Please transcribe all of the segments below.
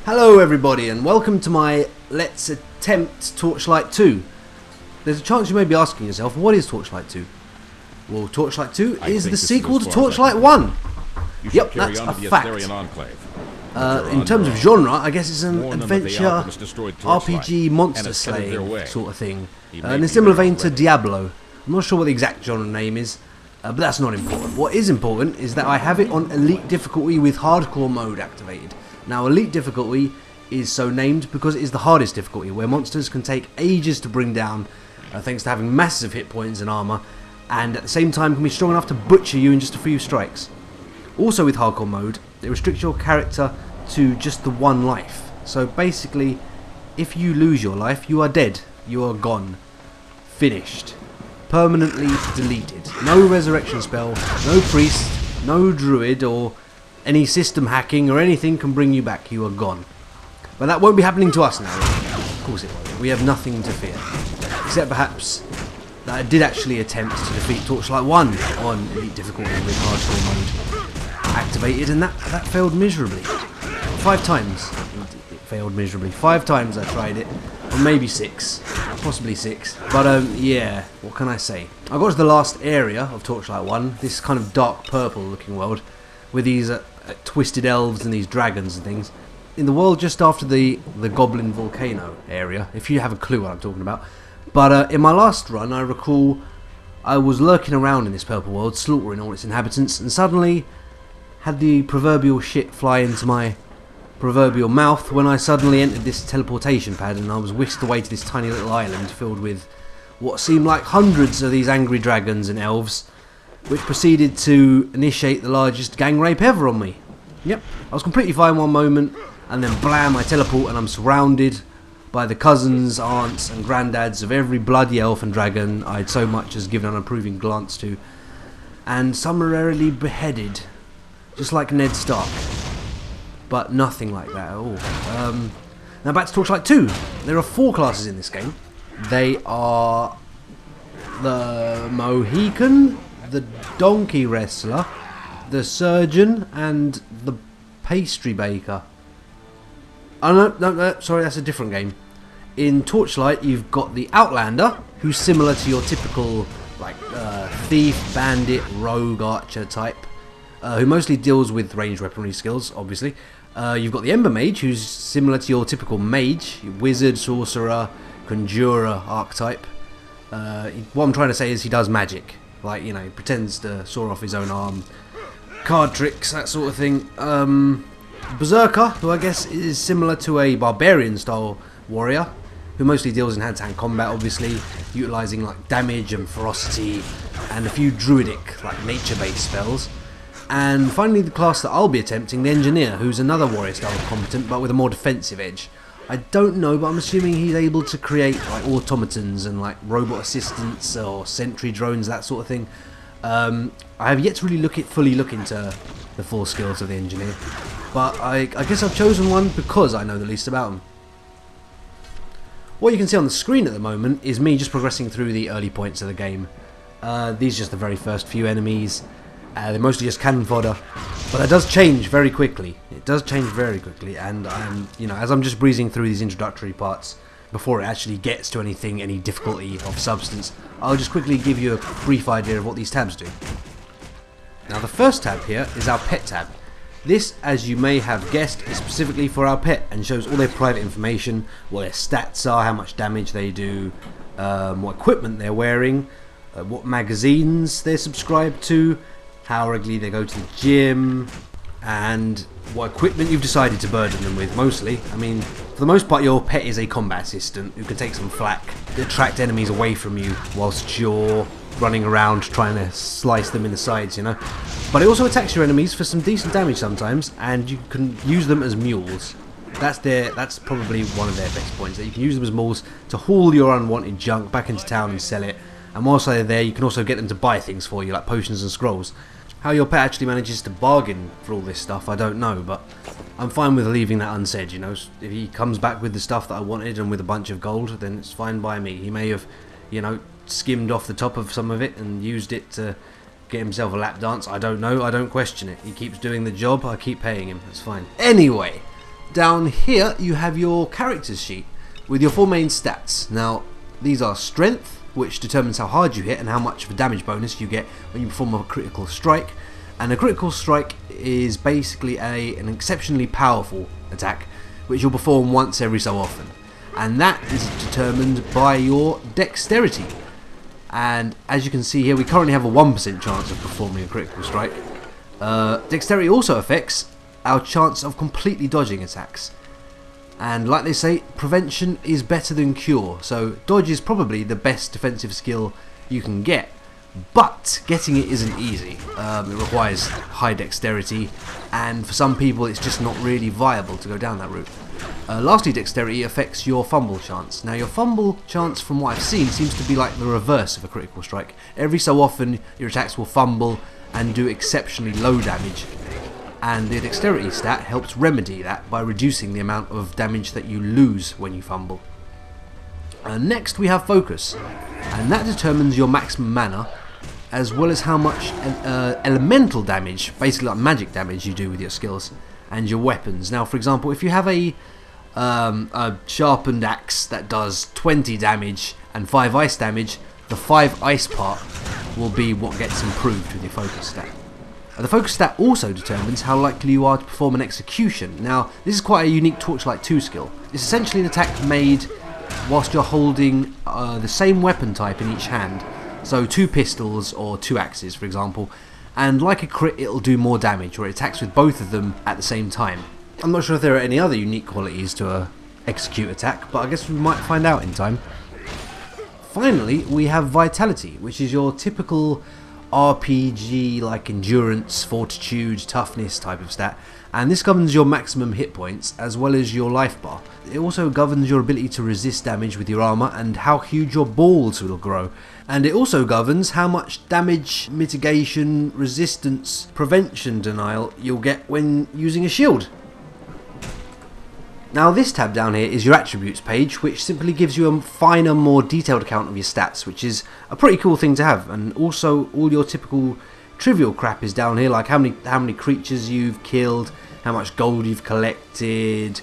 Hello everybody and welcome to my Let's Attempt Torchlight 2. There's a chance you may be asking yourself, what is Torchlight 2? Well, Torchlight 2 is the sequel to Torchlight 1. Yep, that's a fact. In terms of genre, I guess it's an adventure, RPG, monster slaying sort of thing. In a similar vein to Diablo. I'm not sure what the exact genre name is, but that's not important. What is important is that I have it on Elite difficulty with hardcore mode activated. Now, Elite difficulty is so named because it is the hardest difficulty, where monsters can take ages to bring down, thanks to having massive hit points and armour, and at the same time can be strong enough to butcher you in just a few strikes. Also with hardcore mode, it restricts your character to just the one life. So basically, if you lose your life, you are dead. You are gone. Finished. Permanently deleted. No resurrection spell, no priest, no druid, or any system hacking or anything can bring you back. You are gone. But that won't be happening to us now. Of course it won't. We have nothing to fear. Except perhaps that I did actually attempt to defeat Torchlight 1 on Elite difficulty with hardcore mode activated, and that failed miserably. 5 times it failed miserably. 5 times I tried it. Or maybe 6. Possibly 6. But yeah, what can I say? I got to the last area of Torchlight 1, this kind of dark purple looking world, with these twisted elves and these dragons and things. In the world just after the Goblin Volcano area, if you have a clue what I'm talking about. But in my last run, I recall I was lurking around in this purple world, slaughtering all its inhabitants, and suddenly had the proverbial shit fly into my proverbial mouth when I suddenly entered this teleportation pad, and I was whisked away to this tiny little island filled with what seemed like hundreds of these angry dragons and elves, which proceeded to initiate the largest gang rape ever on me. Yep, I was completely fine one moment, and then blam, I teleport and I'm surrounded by the cousins, aunts and granddads of every bloody elf and dragon I'd so much as given an approving glance to, and summarily beheaded, just like Ned Stark. But nothing like that at all. Now back to Torchlight 2. There are 4 classes in this game. They are the Mohican, the Donkey Wrestler, the Surgeon, and the Pastry Baker. Oh no, sorry, that's a different game. In Torchlight, you've got the Outlander, who's similar to your typical thief, bandit, rogue, archer type, who mostly deals with ranged weaponry skills, obviously. You've got the Ember Mage, who's similar to your typical mage, wizard, sorcerer, conjurer archetype. What I'm trying to say is he does magic. Like, you know, he pretends to saw off his own arm, card tricks, that sort of thing. Berserker, who I guess is similar to a barbarian style warrior, who mostly deals in hand-to-hand combat, obviously, utilising like damage and ferocity, and a few druidic, like nature-based spells. And finally the class that I'll be attempting, the Engineer, who's another warrior style competent, but with a more defensive edge. I don't know, but I'm assuming he's able to create like automatons and like robot assistants or sentry drones, that sort of thing. I have yet to really fully look into the full skills of the Engineer, but I guess I've chosen one because I know the least about him. What you can see on the screen at the moment is me just progressing through the early points of the game. These are just the very first few enemies. They're mostly just cannon fodder, but that does change very quickly. It does change very quickly, and as I'm just breezing through these introductory parts, before it actually gets to any difficulty of substance, I'll just quickly give you a brief idea of what these tabs do. Now, the first tab here is our pet tab. This, as you may have guessed, is specifically for our pet and shows all their private information, what their stats are, how much damage they do, what equipment they're wearing, what magazines they're subscribed to, how regularly they go to the gym, and what equipment you've decided to burden them with, mostly. I mean, for the most part, your pet is a combat assistant who can take some flak, attract enemies away from you whilst you're running around trying to slice them in the sides, you know. But it also attacks your enemies for some decent damage sometimes, and you can use them as mules. That's probably one of their best points, that you can use them as mules to haul your unwanted junk back into town and sell it. And whilst they're there, you can also get them to buy things for you, like potions and scrolls. How your pet actually manages to bargain for all this stuff, I don't know, but I'm fine with leaving that unsaid, you know. If he comes back with the stuff that I wanted and with a bunch of gold, then it's fine by me. He may have, skimmed off the top of some of it and used it to get himself a lap dance. I don't know, I don't question it. He keeps doing the job, I keep paying him, that's fine. Anyway, Down here you have your characters sheet with your 4 main stats. Now these are strength, which determines how hard you hit and how much of a damage bonus you get when you perform a critical strike. And a critical strike is basically an exceptionally powerful attack which you'll perform once every so often, and that is determined by your dexterity. And as you can see here, we currently have a 1% chance of performing a critical strike. Dexterity also affects our chance of completely dodging attacks, and like they say, prevention is better than cure, so dodge is probably the best defensive skill you can get. But getting it isn't easy. It requires high dexterity, and for some people it's just not really viable to go down that route. Lastly, dexterity affects your fumble chance. Now your fumble chance, from what I've seen, seems to be like the reverse of a critical strike. Every so often your attacks will fumble and do exceptionally low damage, and the dexterity stat helps remedy that by reducing the amount of damage that you lose when you fumble. Next we have focus, and that determines your maximum mana as well as how much elemental damage, basically like magic damage, you do with your skills and your weapons. Now for example, if you have a sharpened axe that does 20 damage and 5 ice damage, the 5 ice part will be what gets improved with your focus stat. The focus stat also determines how likely you are to perform an execution. Now this is quite a unique Torchlight 2 skill. It's essentially an attack made whilst you're holding the same weapon type in each hand, so 2 pistols or 2 axes for example, and like a crit it'll do more damage, or it attacks with both of them at the same time. I'm not sure if there are any other unique qualities to a execute attack, but I guess we might find out in time. Finally we have vitality, which is your typical RPG like endurance, fortitude, toughness type of stat, and this governs your maximum hit points as well as your life bar. It also governs your ability to resist damage with your armor and how huge your balls will grow, and it also governs how much damage mitigation, resistance, prevention denial you'll get when using a shield. Now this tab down here is your attributes page, which simply gives you a finer, more detailed account of your stats, which is a pretty cool thing to have. And also all your typical trivial crap is down here, like how many creatures you've killed, how much gold you've collected,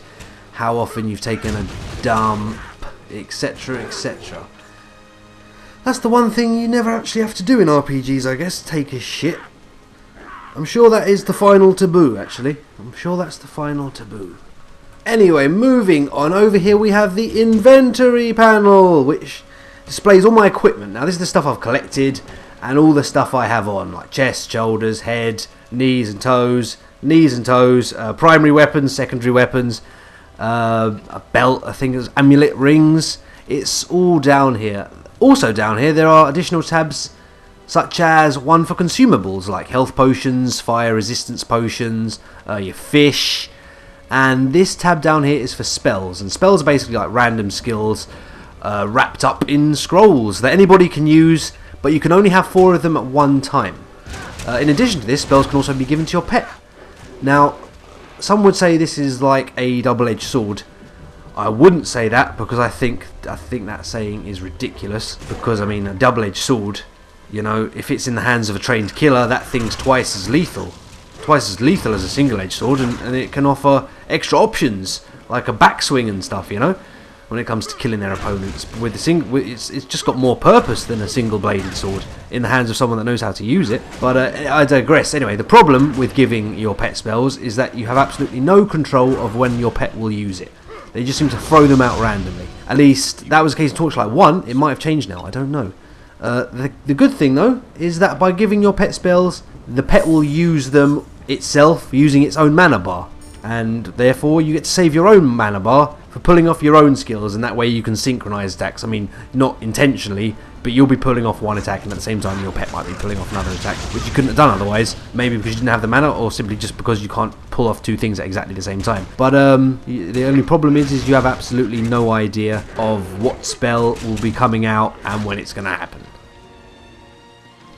how often you've taken a dump, etc, etc. That's the one thing you never actually have to do in RPGs, I guess, take a shit. I'm sure that is the final taboo, actually. I'm sure that's the final taboo. Anyway, moving on, over here we have the inventory panel, which displays all my equipment. Now this is the stuff I've collected and all the stuff I have on, like chest, shoulders, head, knees and toes, primary weapons, secondary weapons, a belt, I think it's amulet rings. It's all down here. Also down here there are additional tabs, such as one for consumables like health potions, fire resistance potions, your fish. And this tab down here is for spells, and spells are basically like random skills wrapped up in scrolls that anybody can use, but you can only have 4 of them at one time. In addition to this, spells can also be given to your pet. Now, some would say this is like a double-edged sword. I wouldn't say that, because I think that saying is ridiculous, because I mean a double-edged sword, you know, if it's in the hands of a trained killer, that thing's twice as lethal as a single-edged sword, and it can offer extra options like a backswing and stuff, you know, when it comes to killing their opponents. With it's just got more purpose than a single-bladed sword in the hands of someone that knows how to use it. But I digress. Anyway, the problem with giving your pet spells is that you have absolutely no control of when your pet will use it. They just seem to throw them out randomly. At least that was the case in Torchlight 1. It might have changed now, I don't know. The good thing though is that by giving your pet spells, the pet will use them itself using its own mana bar, and therefore you get to save your own mana bar for pulling off your own skills, and that way you can synchronize attacks. I mean, not intentionally, but you'll be pulling off one attack and at the same time your pet might be pulling off another attack, which you couldn't have done otherwise, maybe because you didn't have the mana, or simply just because you can't pull off 2 things at exactly the same time. But the only problem is you have absolutely no idea of what spell will be coming out and when it's going to happen.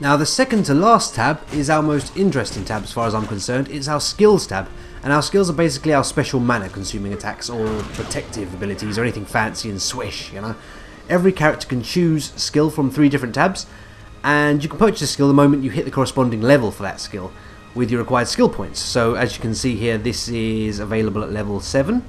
Now the second to last tab is our most interesting tab as far as I'm concerned. It's our skills tab, and our skills are basically our special mana consuming attacks or protective abilities or anything fancy and swish, you know. Every character can choose a skill from 3 different tabs, and you can purchase a skill the moment you hit the corresponding level for that skill, with your required skill points. So as you can see here, this is available at level 7.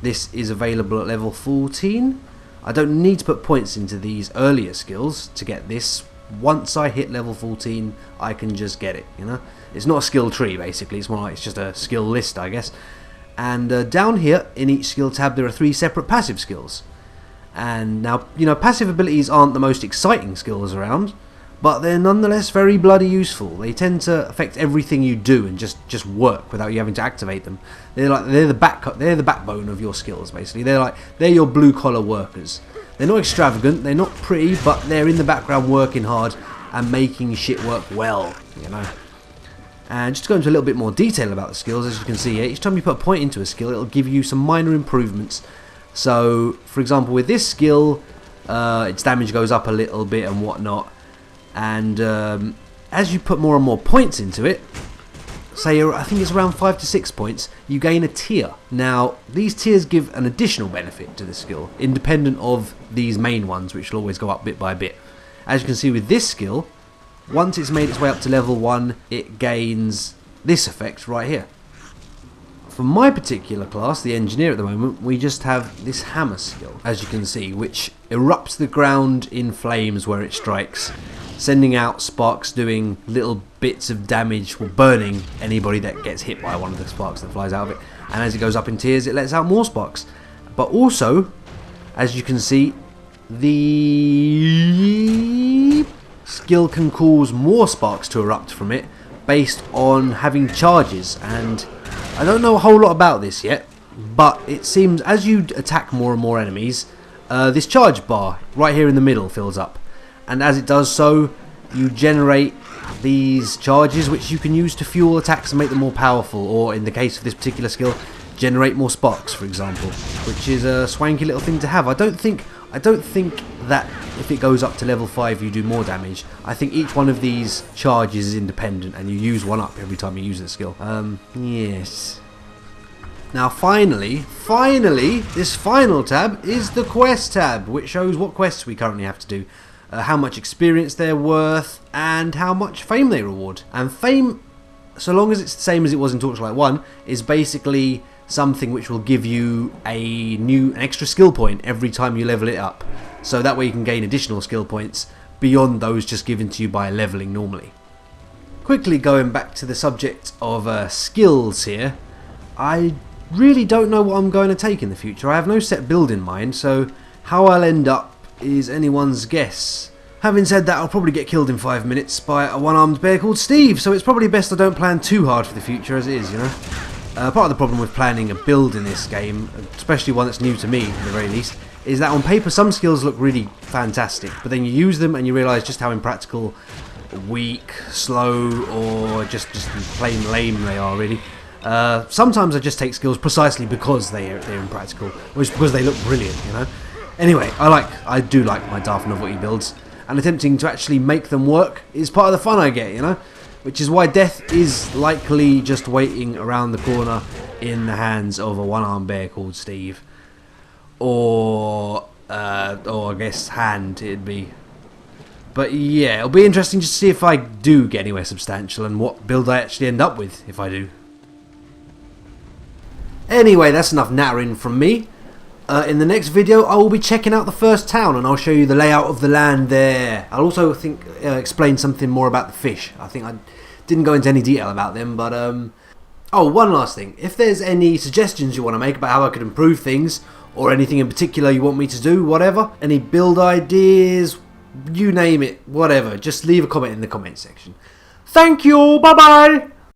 This is available at level 14. I don't need to put points into these earlier skills to get this. Once I hit level 14, I can just get it, you know. It's not a skill tree, basically. It's more like it's just a skill list, I guess. And down here, in each skill tab, there are 3 separate passive skills. And now, you know, passive abilities aren't the most exciting skills around, but they're nonetheless very bloody useful. They tend to affect everything you do and just work without you having to activate them. They're the backbone of your skills, basically. They're your blue collar workers. They're not extravagant, they're not pretty, but they're in the background working hard and making shit work well, you know. And just to go into a little bit more detail about the skills, as you can see here, each time you put a point into a skill, it'll give you some minor improvements. So, for example, with this skill, its damage goes up a little bit and whatnot. And as you put more and more points into it, say I think it's around 5 to 6 points, you gain a tier. Now, these tiers give an additional benefit to the skill, independent of these main ones, which will always go up bit by bit. As you can see with this skill, once it's made its way up to level 1, it gains this effect right here. For my particular class, the engineer at the moment, we just have this hammer skill, as you can see, which erupts the ground in flames where it strikes, sending out sparks, doing little bits of damage, or burning anybody that gets hit by one of the sparks that flies out of it. And as it goes up in tiers, it lets out more sparks. But also, as you can see, the skill can cause more sparks to erupt from it based on having charges. And I don't know a whole lot about this yet, but it seems as you attack more and more enemies, this charge bar right here in the middle fills up. And as it does so, you generate these charges which you can use to fuel attacks and make them more powerful, or in the case of this particular skill, generate more sparks, for example, which is a swanky little thing to have. I don't think that if it goes up to level 5 you do more damage. I think each one of these charges is independent and you use one up every time you use the skill. Yes. Now finally, this final tab is the quest tab, which shows what quests we currently have to do. How much experience they're worth, and how much fame they reward. And fame, so long as it's the same as it was in Torchlight 1, is basically something which will give you an extra skill point every time you level it up. So that way you can gain additional skill points beyond those just given to you by leveling normally. Quickly going back to the subject of skills here, I really don't know what I'm going to take in the future. I have no set build in mind, so how I'll end up is anyone's guess. Having said that, I'll probably get killed in 5 minutes by a one-armed bear called Steve, so it's probably best I don't plan too hard for the future as it is, you know. Part of the problem with planning a build in this game, especially one that's new to me at the very least, is that on paper some skills look really fantastic, but then you use them and you realise just how impractical, weak, slow, or just plain lame they are really. Sometimes I just take skills precisely because they're impractical, or just because they look brilliant, you know. Anyway, I do like my Daft Novelty builds, and attempting to actually make them work is part of the fun I get, you know? Which is why death is likely just waiting around the corner in the hands of a one-armed bear called Steve. Or I guess Hand, it'd be. But yeah, it'll be interesting to see if I do get anywhere substantial and what build I actually end up with, if I do. Anyway, that's enough nattering from me. In the next video I will be checking out the first town and I'll show you the layout of the land there. I'll also explain something more about the fish. I think I didn't go into any detail about them, but oh, one last thing. If there's any suggestions you want to make about how I could improve things, or anything in particular you want me to do, whatever, any build ideas, you name it, whatever, just leave a comment in the comment section. Thank you, bye bye!